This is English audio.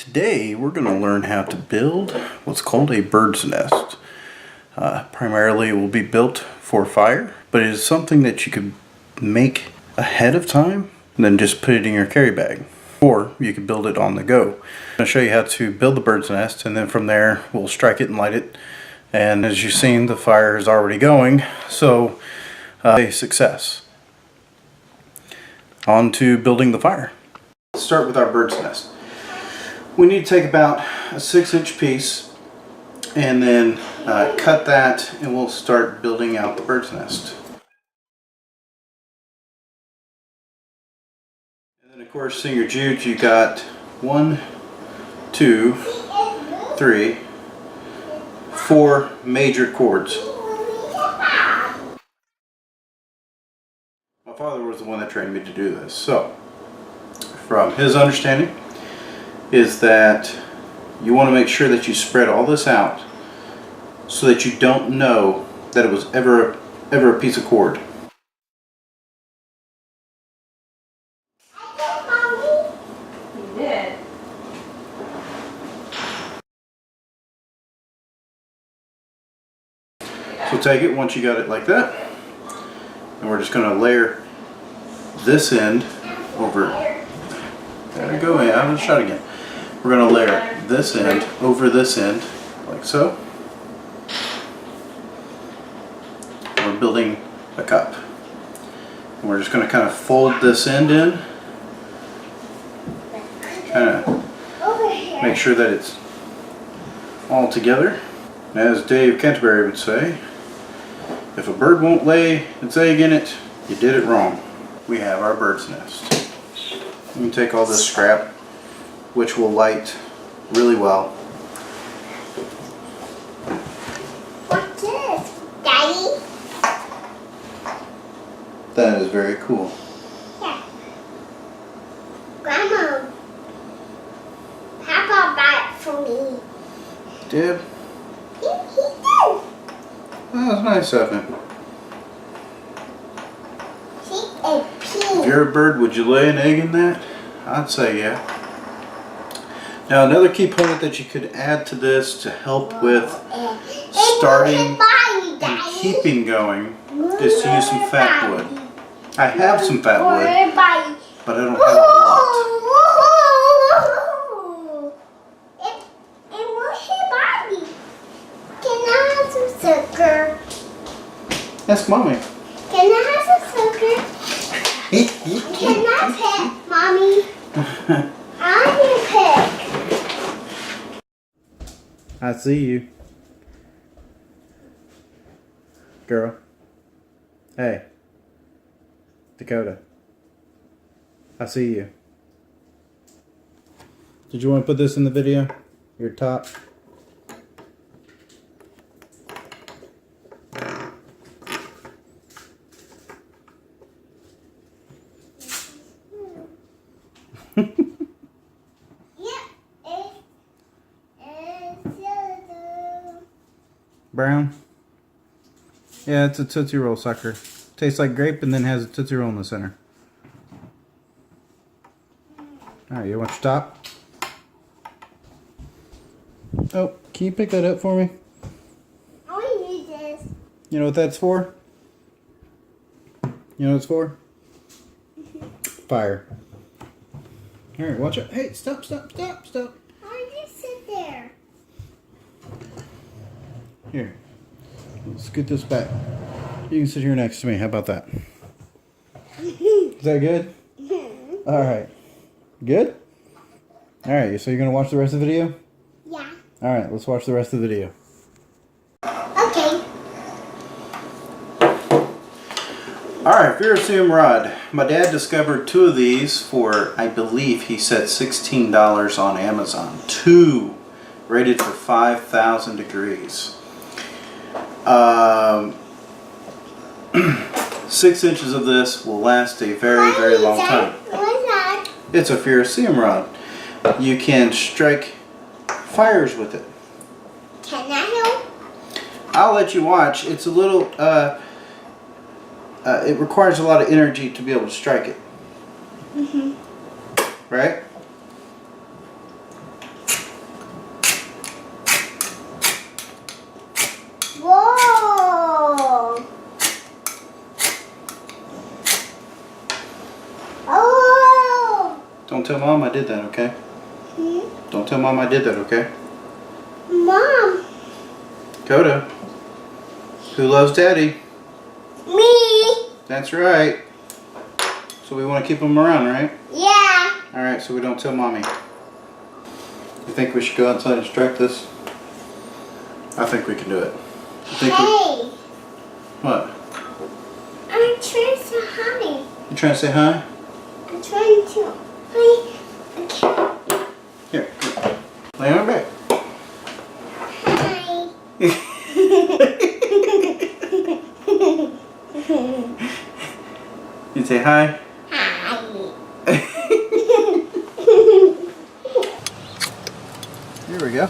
Today we're going to learn how to build what's called a bird's nest. Primarily it will be built for fire, but it is something that you could make ahead of time and then just put it in your carry bag. Or you could build it on the go. I'm going to show you how to build the bird's nest, and then from there we'll strike it and light it. And as you've seen, the fire is already going, so a success. On to building the fire. Let's start with our bird's nest. We need to take about a 6-inch piece and then cut that, and we'll start building out the bird's nest. And then of course in your jute you got 1, 2, 3, 4 major cords. My father was the one that trained me to do this, so from his understanding is that you want to make sure that you spread all this out so that you don't know that it was ever a piece of cord. You did. So take it once you got it like that, and we're just going to layer this end over. There we go. I'm going to shot again. We're going to layer this end over this end, like so. We're building a cup. And we're just going to kind of fold this end in. Kind of make sure that it's all together. As Dave Canterbury would say, if a bird won't lay its egg in it, you did it wrong. We have our bird's nest. We can take all this scrap, which will light really well. What's this, Daddy? That is very cool. Yeah. Grandma, Papa bought it for me. Did? He did. Oh, that's nice of him. See, a pea. If you're a bird, would you lay an egg in that? I'd say yeah. Now another key component that you could add to this to help with starting and keeping going is to use some fat wood. I have some fat wood, but I don't have a lot. It was your body. Can I have some sugar? Ask Mommy. Can I have some sugar? Can I pick, Mommy? I want to pick. I see you. Girl. Hey. Dakota. I see you. Did you want to put this in the video? Your top? Brown? Yeah, it's a Tootsie Roll sucker. Tastes like grape and then has a Tootsie Roll in the center. Alright, you want your top? Oh, can you pick that up for me? I want to use this. You know what that's for? You know what it's for? Fire. Alright, watch out. Hey, stop. I want to sit there. Here. Let's scoot this back. You can sit here next to me. How about that? Is that good? Alright. Good? Alright, so you're going to watch the rest of the video? Yeah. Alright, let's watch the rest of the video. Okay. Alright, Ferrocerium rod. My dad discovered 2 of these for, I believe he said $16 on Amazon. 2 rated for 5,000 degrees. 6 inches of this will last a very, very long time. What's that? It's a Ferrocerium rod. You can strike fires with it. Can I help? I'll let you watch. It's a little, it requires a lot of energy to be able to strike it. Right? tell Mom I did that, okay? Hmm? Don't tell Mom I did that, okay? Mom. Kota, who loves Daddy? Me. That's right. So we want to keep him around, right? Yeah. Alright, so we don't tell Mommy. You think we should go outside and strike this? I think we can do it. Hey. What? I'm trying to say hi. You trying to say hi? I'm trying to. Hi. Okay. Here, lay on her back. Hi. You say hi? Hi. Here we go.